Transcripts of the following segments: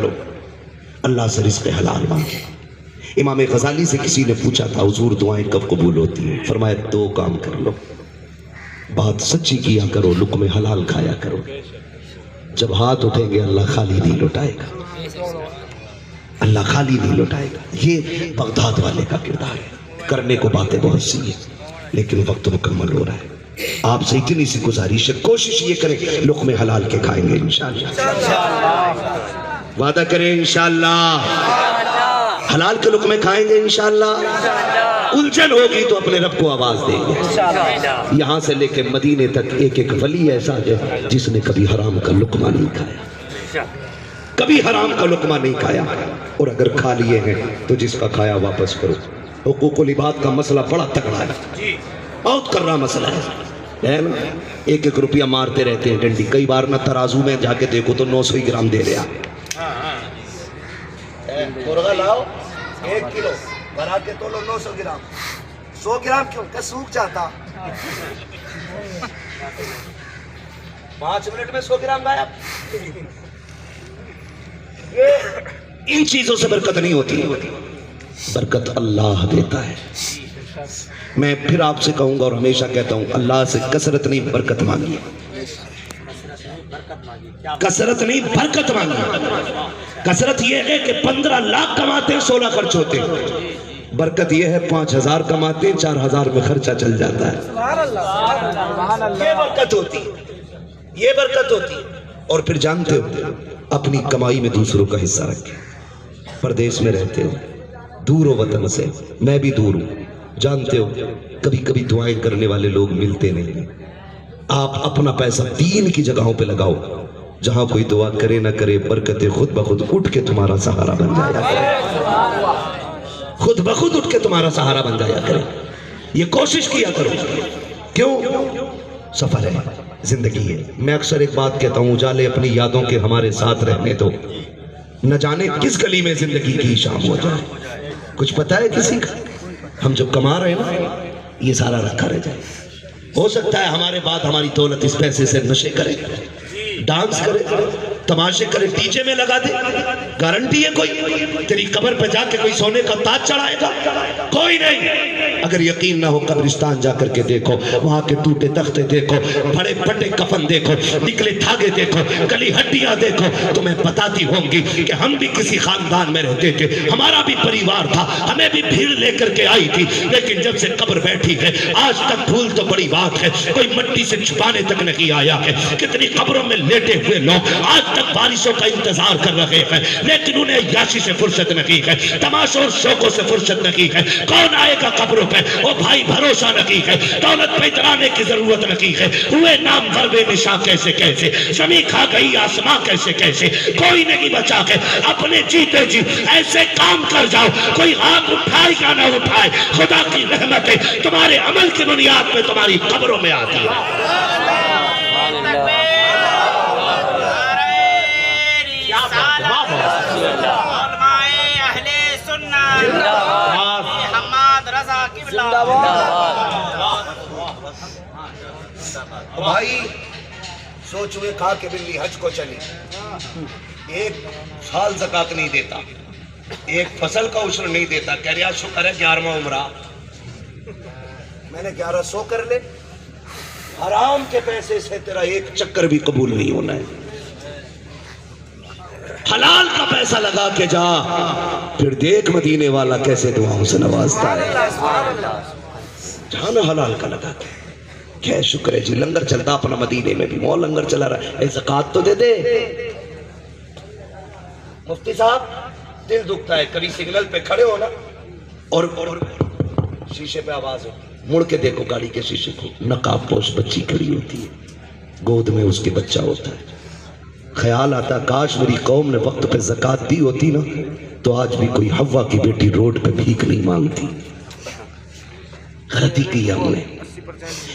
لو، اللہ سے رزق حلال مانگے۔ امام غزالی سے کسی نے پوچھا تھا حضور دعائیں کب قبول ہوتی ہیں؟ فرمایا 2 کام کر لو، بات سچی کیا کرو، لقمے حلال کھایا کرو۔ جب ہاتھ اٹھیں گے اللہ خالی نہیں لوٹائے گا، اللہ خالی نہیں لوٹائے گا۔ یہ بغداد والے کا کردار ہے۔ کرنے کو باتیں بہت سی ہیں لیکن وقت مکمل ہو رہا ہے۔ آپ سے اتنی سی گزارش ہے، کوشش یہ کریں لقمے حلال کے کھائیں گے انشاءاللہ، وعدہ کریں انشاءاللہ حلال کے لقمے کھائیں گے انشاءاللہ۔ الجھن ہوگی تو اپنے رب کو آواز دیں گے۔ یہاں سے لے کے مدینے تک ایک ایک ولی ایسا ہے جس نے کبھی حرام کا لقمہ نہیں کھایا، کبھی حرام کا لقمہ نہیں کھایا، اور اگر کھا لیے ہیں تو جس کا کھایا واپس کرو۔ حقوق العباد کا مسئلہ بڑا تگڑا ہے، بہت کرنا مسئلہ ہے نا۔ 1-1 روپیہ مارتے رہتے ہیں ڈنڈی، کئی بار نہ ترازو میں جا کے دیکھو تو 900 گرام دے رہا۔ مرغا لاؤ 1 کلو بھرا کے تولو 900 گرام، 100 گرام کیوں کہ سوکھ جاتا، 5 منٹ میں 100 گرام غائب۔ ان چیزوں سے برکت نہیں ہوتی، برکت اللہ دیتا ہے۔ میں پھر آپ سے کہوں گا اور ہمیشہ کہتا ہوں، اللہ سے کثرت نہیں برکت مانگی، کثرت نہیں برکت مانگی۔ کثرت یہ ہے کہ 15 لاکھ کماتے ہیں 16 خرچ ہوتے ہیں، برکت یہ ہے 5000 کماتے ہیں 4000 میں خرچہ چل جاتا ہے۔ یہ برکت ہوتی ہے، یہ برکت ہوتی ہے۔ اور پھر جانتے ہو اپنی کمائی میں دوسروں کا حصہ رکھیں۔ پردیس میں رہتے ہو، دور ہو وطن سے، میں بھی دور ہوں، جانتے ہو کبھی کبھی دعائیں کرنے والے لوگ ملتے نہیں۔ آپ اپنا پیسہ دین کی جگہوں پہ لگاؤ، جہاں کوئی دعا کرے نہ کرے برکتیں خود بخود اٹھ کے تمہارا سہارا بن جایا کرے، خود بخود اٹھ کے تمہارا سہارا بن جایا کرے۔ یہ کوشش کیا کرو۔ کیوں؟ سفر ہے، زندگی ہے۔ میں اکثر ایک بات کہتا ہوں، اجالے اپنی یادوں کے ہمارے ساتھ رہنے دو، نہ جانے کس گلی میں زندگی کی شام ہو جائے۔ کچھ پتہ ہے کسی کا؟ ہم جب کما رہے ہیں نا یہ سارا رکھا رہ جائے۔ ہو سکتا ہے ہمارے بعد ہماری دولت اس پیسے سے نشے کرے، ڈانس کرے، تماشے کرے، ڈی جے میں لگا دے، گارنٹی ہے کوئی؟ تیری قبر پہ جا کے کوئی سونے کا تاج چڑھائے گا؟ کوئی نہیں۔ اگر یقین نہ ہو قبرستان جا کر کے دیکھو، وہاں کے ٹوٹے تختے دیکھو، بڑے پھٹے کفن دیکھو، نکلے دھاگے دیکھو، گلی ہڈیاں دیکھو، تمہیں بتاتی ہوں گی کہ ہم بھی کسی خاندان میں رہتے تھے، ہمارا بھی پریوار تھا، ہمیں بھی بھیڑ لے کر کے آئی تھی، لیکن جب سے قبر بیٹھی ہے آج تک بھول تو بڑی بات ہے، کوئی مٹی سے چھپانے تک نہیں آیا ہے۔ کتنی قبروں میں لیٹے ہوئے لوگ آج تک بارشوں کا انتظار کر رہے ہیں، لیکن انہیں عیاشی سے فرصت نہیں ہے، تماشوں اور شوقوں سے فرصت نہیں ہے۔ کون آئے گا قبروں پہ؟ وہ بھائی بھروسہ نہیں ہے، دولت پہ اترانے کی ضرورت نہیں ہے، ہوئے نام غرب نشاں کیسے کیسے، زمین کھا گئی آسماں کیسے کیسے، کوئی نہیں بچا کے اپنے جیتے جی ایسے کام کر جاؤ، کوئی ہاتھ اٹھائے یا نہ اٹھائے، خدا کی رحمتیں تمہارے عمل کی بنیاد پہ تمہاری قبروں میں آتی ہے۔ بھائی سوچ ہوئے کھا کے بلی حج کو چلی، 1 سال زکات نہیں دیتا، 1 فصل کا عشر نہیں دیتا، کہہ رہا شکر ہے 11واں عمرہ، میں نے 1100 کر لے۔ حرام کے پیسے سے تیرا 1 چکر بھی قبول نہیں ہونا ہے، حلال کا پیسہ لگا کے جا، پھر دیکھ مدینے والا کیسے دعاؤں سے نوازتا ہے۔ جانا حلال کا لگا کے، کیا شکر ہے جی لنگر چلتا اپنا مدینے میں بھی، مول لنگر چلا رہا ہے، زکات تو دے دے۔ مفتی صاحب دل دکھتا ہے، کبھی سگنل پہ کھڑے ہو نا اور شیشے پہ آواز ہو، مڑ کے دیکھو گاڑی کے شیشے کو، نقاب پوش بچی کھڑی ہوتی ہے، گود میں اس کے بچہ ہوتا ہے، خیال آتا کاش میری قوم نے وقت پہ زکات دی ہوتی نا تو آج بھی کوئی حوا کی بیٹی روڈ پہ بھیک نہیں مانگتی۔ غلطی کی ہم نے،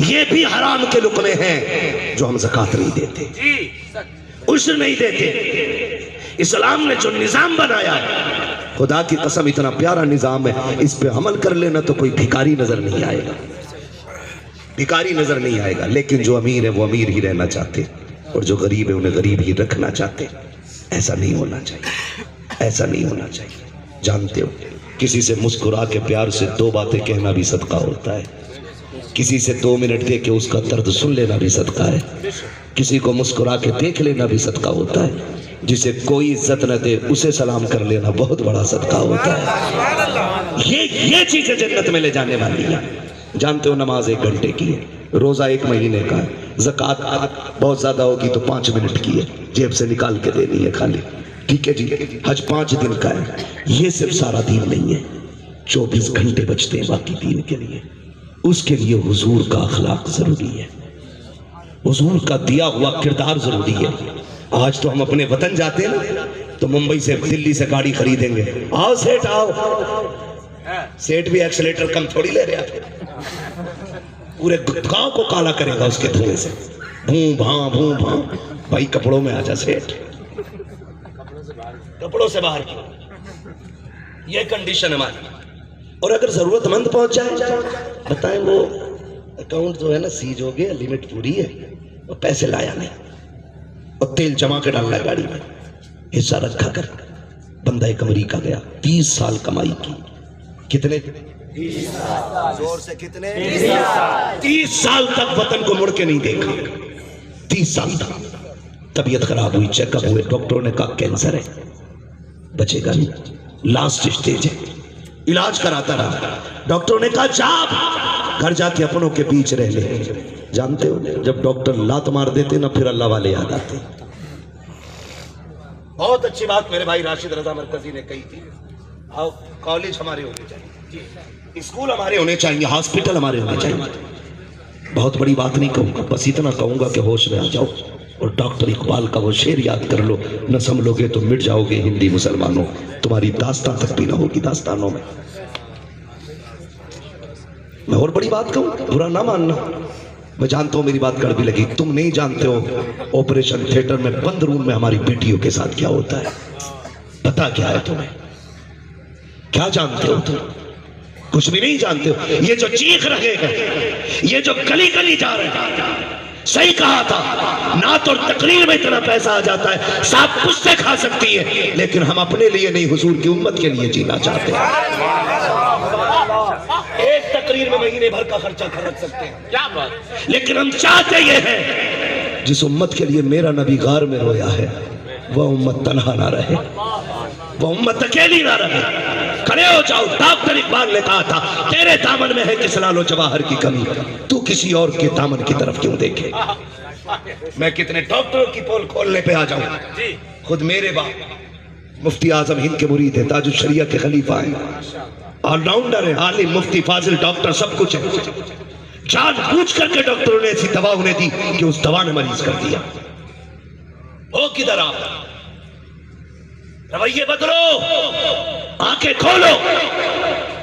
یہ بھی حرام کے لقمے ہیں جو ہم زکات نہیں دیتے، عشر نہیں دیتے۔ اسلام نے جو نظام بنایا ہے خدا کی قسم اتنا پیارا نظام ہے، اس پہ عمل کر لینا تو کوئی بھکاری نظر نہیں آئے گا، بھکاری نظر نہیں آئے گا۔ لیکن جو امیر ہے وہ امیر ہی رہنا چاہتے اور جو غریب ہے انہیں غریب ہی رکھنا چاہتے، ایسا نہیں ہونا چاہیے۔ ایسا نہیں ہونا چاہیے. جانتے ہو کسی سے مسکرا کے پیار سے 2 باتیں کہنا بھی صدقہ ہوتا ہے. کسی سے 2 منٹ دے کے اس کا درد سن لینا بھی صدقہ ہے. کسی کو مسکرا کے دیکھ لینا بھی صدقہ ہوتا ہے. جسے کوئی عزت نہ دے اسے سلام کر لینا بہت بڑا صدقہ ہوتا ہے. یہ چیزیں جنت میں لے جانے والی ہیں. جانتے ہو نماز 1 گھنٹے کی ہے, روزہ 1 مہینے کا ہے, زکوٰۃ بہت زیادہ ہوگی تو 5 منٹ کی ہے, جیب سے نکال کے دینی ہے خالی. ٹھیک ہے جی, حج 5 دن کا ہے. یہ صرف سارا دین نہیں ہے, 24 گھنٹے بچتے ہیں باقی دین کے لیے. اس کے لیے حضور کا اخلاق ضروری ہے, حضور کا دیا ہوا کردار ضروری ہے. آج تو ہم اپنے وطن جاتے ہیں نا تو ممبئی سے دلی سے گاڑی خریدیں گے, آؤ سیٹ آؤ. سیٹ بھی ایکسیلیٹر کم تھوڑی لے رہے ہیں, پورے گاؤں کو کالا کرے گا اس کے دھوئے سے. بھوں بھاں بھائی کپڑوں میں آ جا سیٹ, کپڑوں سے باہر کی. یہ کنڈیشن ہماری. اور اگر ضرورت مند پہنچ جائے, بتائیں وہ اکاؤنٹ جو ہے نا سیج ہو گیا, لیمٹ پوری ہے, وہ پیسے لایا نہیں, اور تیل جمع کے ڈالنا ہے گاڑی میں, حصہ رکھا کر. بندہ ایک امریکہ گیا, 30 سال کمائی کی. کتنے؟ 30 سال. زور سے کتنے؟ 30 سال تک وطن کو مڑ کے نہیں دیکھا. 30 سال تک طبیعت خراب ہوئی, چیک اپ ہوئے, ڈاکٹروں نے کہا کینسر ہے, بچے گا نہیں, لاسٹ اسٹیج ہے. علاج کراتا رہا, ڈاکٹروں نے کہا جا گھر جا کے اپنوں کے بیچ رہ لے. جانتے ہو جب ڈاکٹر لات مار دیتے نا پھر اللہ والے یاد آتے. بہت اچھی بات میرے بھائی راشد رضا مرکزی نے کہی تھی. کالج ہمارے ہونے چاہیے, اسکول ہمارے ہونے چاہیے, ہاسپٹل ہمارے ہونے چاہیے. بہت بڑی بات نہیں کہوں گا, بس اتنا کہوں گا کہ ہوش میں آ جاؤ اور ڈاکٹر اقبال کا وہ شعر یاد کر لو, نہ سنبھلو گے تو مٹ جاؤ گے ہندی مسلمانوں, تمہاری داستان تک بھی نہ ہوگی داستانوں میں. میں اور بڑی بات کہوں, برا نہ ماننا, میں جانتا ہوں میری بات کڑوی لگی. تم نہیں جانتے ہو آپریشن تھیٹر میں بند روم میں ہماری بیٹیوں کے ساتھ کیا ہوتا ہے. پتا کیا ہے تمہیں؟ کیا جانتے ہو تم؟ کچھ بھی نہیں جانتے ہو. یہ جو چیخ رہے ہیں, یہ جو گلی گلی جا رہے ہیں, صحیح کہا تھا, نعت اور تقریر میں اتنا پیسہ آ جاتا ہے سب کچھ سے کھا سکتی ہے, لیکن ہم اپنے لیے نہیں حضور کی امت کے لیے جینا چاہتے ہیں. ایک تقریر میں مہینے بھر کا خرچہ خرچ سکتے ہیں, کیا بات, لیکن ہم چاہتے یہ ہیں جس امت کے لیے میرا نبی غار میں رویا ہے وہ امت تنہا نہ رہے, وہ امت اکیلی نہ رہے. کھڑے ہو جاؤ. ڈاکٹر اقبال نے کہا تھا تیرے دامن میں ہے کس لال و جواہر کی کمی, تو کسی اور کے دامن کی طرف کیوں دیکھے. میں کتنے ڈاکٹروں کی پول کھولنے پہ آ جاؤں. خود میرے باپ مفتی اعظم ہند کے مرید ہیں, تاج الشریعہ کے خلیفہ ہیں, آل راؤنڈر ہیں, عالم, مفتی, فاضل, ڈاکٹر, سب کچھ ہے. جان بوجھ کر کے ڈاکٹروں نے ایسی دوا انہیں دی کہ اس دوا نے مریض کر دیا. ہو کدھر آپ؟ رویے بدلو, آنکھیں کھولو.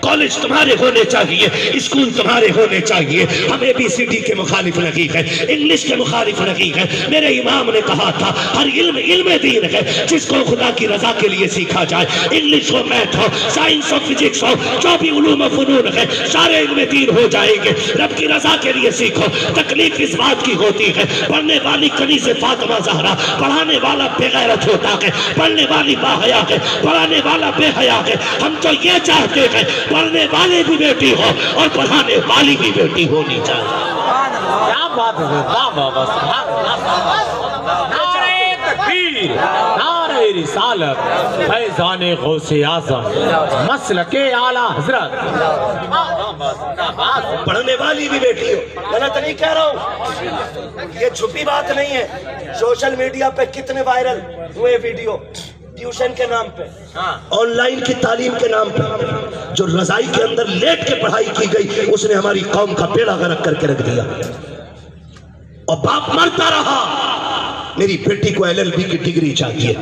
کالج تمہارے ہونے چاہیے, اسکول تمہارے ہونے چاہیے. ہم ABCD کے مخالف نہیں ہیں, انگلش کے مخالف نہیں ہیں. میرے امام نے کہا تھا ہر علم علم دین ہے جس کو خدا کی رضا کے لیے سیکھا جائے. انگلش ہو, میتھ ہو, سائنس ہو, فزکس ہو, جو بھی علوم و فنون ہے سارے علم دین ہو جائیں گے. رب کی رضا کے لیے سیکھو. تکلیف اس بات کی ہوتی ہے پڑھنے والی کنیز فاطمہ زہرا, پڑھانے والا بے غیرت ہوتا ہے, پڑھنے والی باحیا ہے, پڑھانے والا بے حیا ہے. ہم تو یہ چاہتے ہیں پڑھنے والے بھی بیٹی ہو اور پڑھانے والی بھی بیٹی ہونی چاہیے. کیا بات ہے, نعرہ تکبیر, نعرہ رسالت, فیضان غوث اعظم, مسلک اعلیٰ حضرت. پڑھنے والی بھی بیٹی ہو, غلط نہیں کہہ رہا ہوں, یہ چھپی بات نہیں ہے. سوشل میڈیا پہ کتنے وائرل ہوئے ویڈیو ٹیوشن کے نام پہ, آن لائن کی تعلیم کے نام پہ, جو رضائی کے اندر لیٹ کے پڑھائی کی گئی اس نے ہماری قوم کا بیڑا غرق کر کے رکھ دیا. اور باپ مرتا رہا. میری بیٹی کو LLB کی ڈگری چاہیے,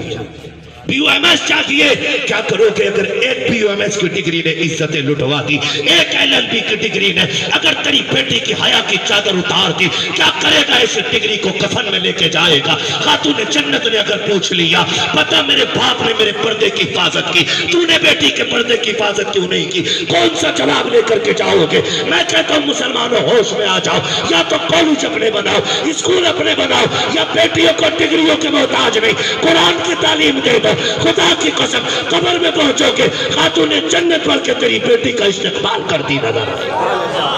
BUMS چاہیے. کیا کرو کہ اگر ایک BUMS کی ڈگری نے عزتیں لٹوا دی, ایک LLB کی ڈگری نے اگر تیری بیٹی کی حیا کی چادر اتار دی, کیا کرے گا اس ڈگری کو کفن میں لے کے جائے گا. خاتون جنت نے اگر پوچھ لیا پتہ میرے باپ نے میرے پردے کی حفاظت کی, تو نے بیٹی کے پردے کی حفاظت کیوں نہیں کی, کون سا جواب لے کر کے جاؤ گے. میں کہتا ہوں مسلمانوں ہوش میں آ جاؤ, یا تو کالج اپنے بناؤ, اسکول اپنے بناؤ, یا بیٹیوں کو ڈگریوں کے محتاج نہیں, قرآن کی تعلیم دے دو, خدا کی قسم قبر میں پہنچو گے خاتون جنت پر کے تیری بیٹی کا استقبال کرتی نظر آئے.